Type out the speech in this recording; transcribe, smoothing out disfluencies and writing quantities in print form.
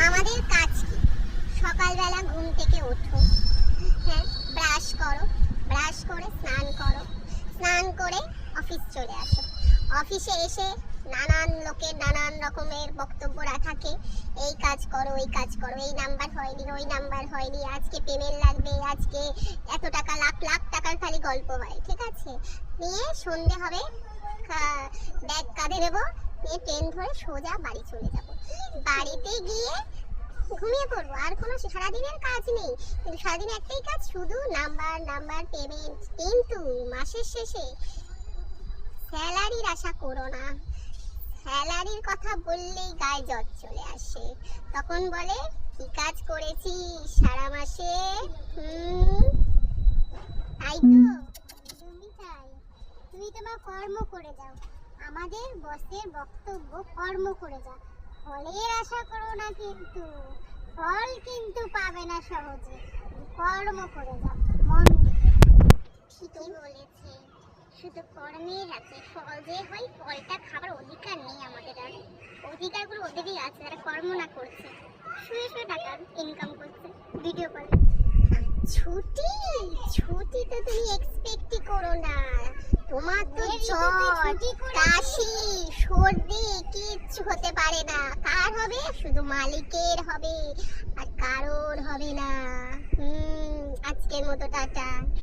আমাদের কাজ কি? সকালবেলা ঘুম থেকে ওঠো, হ্যাঁ, ব্রাশ করো, ব্রাশ করে স্নান করো, স্নান করে অফিস চলে আসো। অফিসে এসে নানান লোকের নানান রকমের বক্তব্য থাকে, এই কাজ করো, ওই কাজ করো, এই নাম্বার হয়নি, ওই নাম্বার হয়নি, আজকে পেমেন্ট লাগবে, আজকে এত টাকা, লাখ লাখ টাকার খালি গল্প হয়, ঠিক আছে। নিয়ে সন্ধে হবে, ব্যাগ কাঁধে নেবো, নিয়ে ট্রেন ধরে সোজা বাড়ি চলে যাব। বাড়িতে গিয়ে ঘুমিয়ে পড়বো, আর কোনো সারাদিনের কাজ নেই। কিন্তু সারাদিন একটাই কাজ, শুধু নাম্বার নাম্বার পেমেন্ট। কিন্তু মাসের শেষে স্যালারির আশা করো না। স্যালারির কথা বললেই গায়ে জ্বর চলে আসে। তখন বলে কি কাজ করেছি সারা মাসে। তাই তো তুমি চাই তুমি তোমার কর্ম করে যাও। আমাদের বসের বক্তব্য কর্ম করে যাও, ফলের আশা করো না। কিন্তু ফল কিন্তু পাবে না সহজে, কর্ম করে যাও মন দিয়ে। ঠিকই বলেছে, শুধু কর্মের আছে, ফল যে হয় ফলটা খাবার অধিকার নেই আমাদের। আর অধিকারগুলো ওদেরই আছে যারা কর্ম না করছে, শুয়ে শুয়ে টাকা ইনকাম করছে ভিডিও কলে। ছুটি ছুটি তো তুমি এক্সপেক্টই করো না। তোমার তো জ্বর, কাশি, সর্দি কিচ্ছু হতে পারে না। কার হবে? শুধু মালিকের হবে, আর কারোর হবে না। আজকের মতো টাটা।